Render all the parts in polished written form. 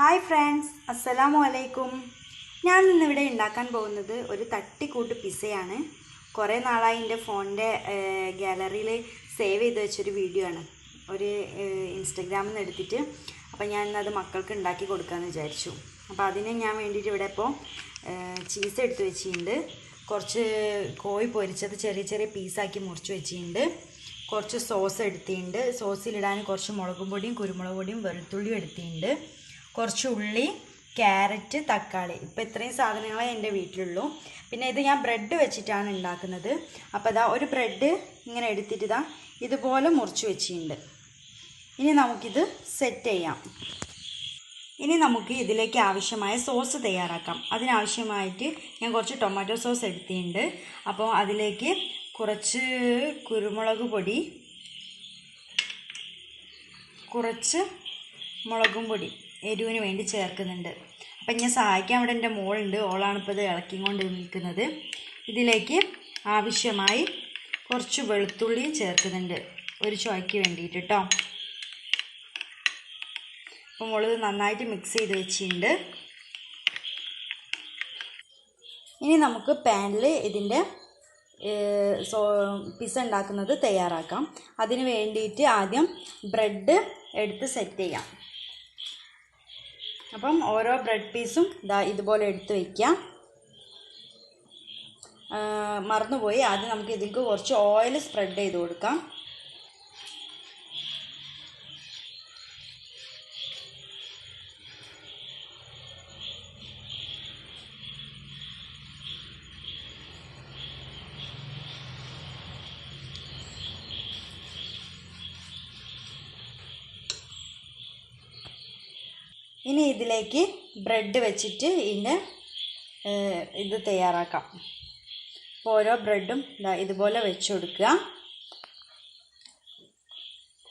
Hi friends, അസ്സലാമു അലൈക്കും. ഞാൻ ഇന്നിവിടെ ഉണ്ടാക്കാൻ പോകുന്നത് ഒരു തട്ടിക്കൂട്ട് പിസ്സയാണ്. കുറേ നാളായി എൻ്റെ ഫോണിൻ്റെ ഗാലറിയിൽ സേവ് ചെയ്ത് വെച്ചൊരു വീഡിയോ ആണ്. ഒരു ഇൻസ്റ്റഗ്രാമിൽ നിന്ന് എടുത്തിട്ട് അപ്പോൾ ഞാൻ ഇന്നത് മക്കൾക്ക് ഉണ്ടാക്കി കൊടുക്കാമെന്ന് വിചാരിച്ചു. അപ്പോൾ അതിന് ഞാൻ വേണ്ടിയിട്ട് ഇവിടെ ഇപ്പോൾ ചീസ് എടുത്ത് വെച്ചിട്ടുണ്ട്. കുറച്ച് കോഴി പൊരിച്ചത് ചെറിയ ചെറിയ പീസാക്കി മുറിച്ച് വെച്ചിട്ടുണ്ട്. കുറച്ച് സോസ് എടുത്തിട്ടുണ്ട്. സോസിലിടാൻ കുറച്ച് മുളകും പൊടിയും കുരുമുളക് പൊടിയും വെളുത്തുള്ളിയും എടുത്തിട്ടുണ്ട്. കുറച്ച് ഉള്ളി, ക്യാരറ്റ്, തക്കാളി. ഇപ്പോൾ ഇത്രയും സാധനങ്ങളെ എൻ്റെ വീട്ടിലുള്ളൂ. പിന്നെ ഇത് ഞാൻ ബ്രെഡ് വെച്ചിട്ടാണ് ഉണ്ടാക്കുന്നത്. അപ്പോൾ ഇതാ ഒരു ബ്രെഡ് ഇങ്ങനെ എടുത്തിട്ട് ഇതാ ഇതുപോലെ മുറിച്ച് വെച്ചിട്ടുണ്ട്. ഇനി നമുക്കിത് സെറ്റ് ചെയ്യാം. ഇനി നമുക്ക് ഇതിലേക്ക് ആവശ്യമായ സോസ് തയ്യാറാക്കാം. അതിനാവശ്യമായിട്ട് ഞാൻ കുറച്ച് ടൊമാറ്റോ സോസ് എടുത്തിട്ടുണ്ട്. അപ്പോൾ അതിലേക്ക് കുറച്ച് കുരുമുളക് പൊടി, കുറച്ച് മുളകും പൊടി എരിവിന് വേണ്ടി ചേർക്കുന്നുണ്ട്. അപ്പം ഞാൻ സഹായിക്കാൻ ഇവിടെ എൻ്റെ മോളുണ്ട്. ഓളാണിപ്പോൾ ഇത് ഇളക്കിക്കൊണ്ട് നിൽക്കുന്നത്. ഇതിലേക്ക് ആവശ്യമായി കുറച്ച് വെളുത്തുള്ളിയും ചേർക്കുന്നുണ്ട്, ഒരു ചുവയ്ക്ക് വേണ്ടിയിട്ട് കേട്ടോ. അപ്പം മോള് നന്നായിട്ട് മിക്സ് ചെയ്ത് വെച്ചിട്ടുണ്ട്. ഇനി നമുക്ക് പാനിൽ ഇതിൻ്റെ പിസ്സ ഉണ്ടാക്കുന്നത് തയ്യാറാക്കാം. അതിന് വേണ്ടിയിട്ട് ആദ്യം ബ്രെഡ് എടുത്ത് സെറ്റ് ചെയ്യാം. അപ്പം ഓരോ ബ്രെഡ് പീസും ഇതുപോലെ എടുത്ത് വയ്ക്കാം. മറന്നുപോയി, ആദ്യം നമുക്ക് ഇതിലേക്ക് കുറച്ച് ഓയിൽ സ്പ്രെഡ് ചെയ്ത് കൊടുക്കാം. ഇനി ഇതിലേക്ക് ബ്രെഡ് വെച്ചിട്ട് ഇത് തയ്യാറാക്കാം. അപ്പോൾ ഓരോ ബ്രെഡും ഇതുപോലെ വെച്ച് കൊടുക്കുക.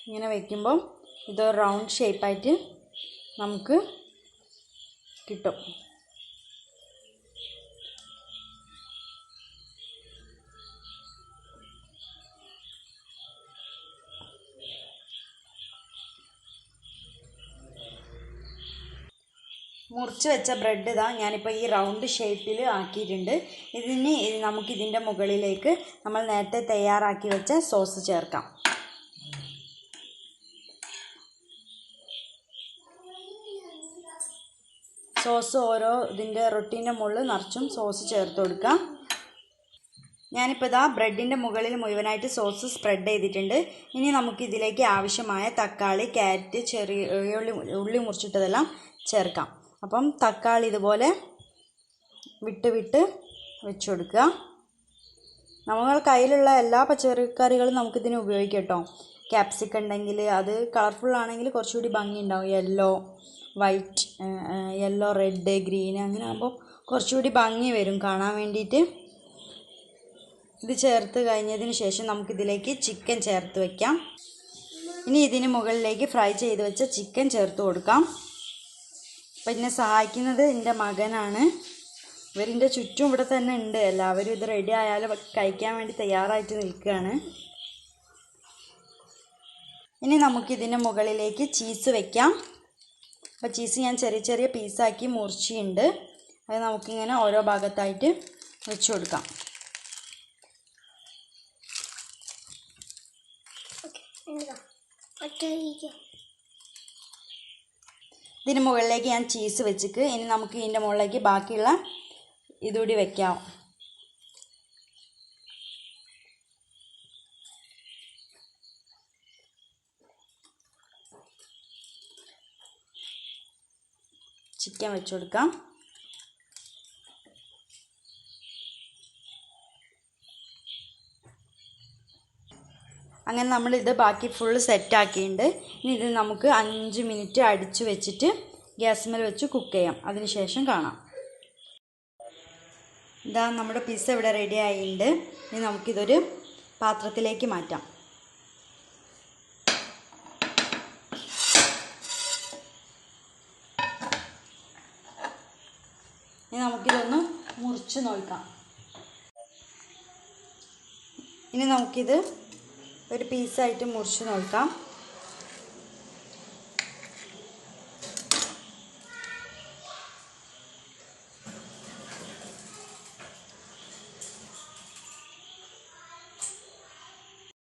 ഇങ്ങനെ വയ്ക്കുമ്പം ഇത് റൗണ്ട് ഷേപ്പായിട്ട് നമുക്ക് കിട്ടും. മുറിച്ച് വെച്ച ബ്രെഡ് ഇതാ ഞാനിപ്പോൾ ഈ റൗണ്ട് ഷേപ്പിൽ ആക്കിയിട്ടുണ്ട്. നമുക്കിതിൻ്റെ മുകളിലേക്ക് നമ്മൾ നേരത്തെ തയ്യാറാക്കി വെച്ച സോസ് ചേർക്കാം. സോസ് ഓരോ ഇതിൻ്റെ റൊട്ടീൻ്റെ മുകളിൽ നിറച്ചും സോസ് ചേർത്ത് കൊടുക്കാം. ഞാനിപ്പോൾ ഇതാ ബ്രെഡിൻ്റെ മുകളിൽ മുഴുവനായിട്ട് സോസ് സ്പ്രെഡ് ചെയ്തിട്ടുണ്ട്. ഇനി നമുക്കിതിലേക്ക് ആവശ്യമായ തക്കാളി, ക്യാരറ്റ്, ചെറിയ ഉള്ളി മുറിച്ചിട്ടതെല്ലാം ചേർക്കാം. അപ്പം തക്കാളി ഇതുപോലെ വിട്ട് വെച്ച് കൊടുക്കുക. നമ്മൾ കയ്യിലുള്ള എല്ലാ പച്ചക്കറികളും നമുക്കിതിന് ഉപയോഗിക്കാം കേട്ടോ. ക്യാപ്സിക്കം ഉണ്ടെങ്കിൽ അത് കളർഫുള്ളാണെങ്കിൽ കുറച്ചുകൂടി ഭംഗി ഉണ്ടാവും. Yellow, white, yellow, red, green അങ്ങനെ ആകുമ്പോൾ കുറച്ചുകൂടി ഭംഗി വരും കാണാൻ വേണ്ടിയിട്ട്. ഇത് ചേർത്ത് കഴിഞ്ഞതിന് ശേഷം നമുക്കിതിലേക്ക് ചിക്കൻ ചേർത്ത് വയ്ക്കാം. ഇനി ഇതിന് മുകളിലേക്ക് ഫ്രൈ ചെയ്ത് വെച്ച ചിക്കൻ ചേർത്ത് കൊടുക്കാം. അപ്പം എന്നെ സഹായിക്കുന്നത് എൻ്റെ മകനാണ്. ഇവരിൻ്റെ ചുറ്റും ഇവിടെ തന്നെ ഉണ്ട്. എല്ലാവരും ഇത് റെഡി ആയാലും കഴിക്കാൻ വേണ്ടി തയ്യാറായിട്ട് നിൽക്കുകയാണ്. ഇനി നമുക്കിതിൻ്റെ മുകളിലേക്ക് ചീസ് വയ്ക്കാം. അപ്പോൾ ചീസ് ഞാൻ ചെറിയ ചെറിയ പീസാക്കി മുറിച്ചിട്ടുണ്ട്. അത് നമുക്കിങ്ങനെ ഓരോ ഭാഗത്തായിട്ട് വെച്ച് കൊടുക്കാം. ഇതിന് മുകളിലേക്ക് ഞാൻ ചീസ് വെച്ചിട്ട് ഇനി നമുക്ക് ഇതിൻ്റെ മുകളിലേക്ക് ബാക്കിയുള്ള ഇതുകൂടി വെക്കാം. ചിക്കൻ വെച്ച് കൊടുക്കാം. അങ്ങനെ നമ്മളിത് ബാക്കി ഫുള്ള് സെറ്റാക്കിയിട്ടുണ്ട്. ഇനി ഇത് നമുക്ക് 5 മിനിറ്റ് അടിച്ച് വെച്ചിട്ട് ഗ്യാസ്മേൽ വെച്ച് കുക്ക് ചെയ്യാം. അതിന് ശേഷം കാണാം. ഇതാ നമ്മുടെ പിസ്സ ഇവിടെ റെഡി ആയിട്ടുണ്ട്. ഇനി നമുക്കിതൊരു പാത്രത്തിലേക്ക് മാറ്റാം. ഇനി നമുക്കിതൊന്ന് മുറിച്ച് നോക്കാം. ഇനി നമുക്കിത് ഒരു പീസായിട്ട് മുറിച്ച് നോക്കാം.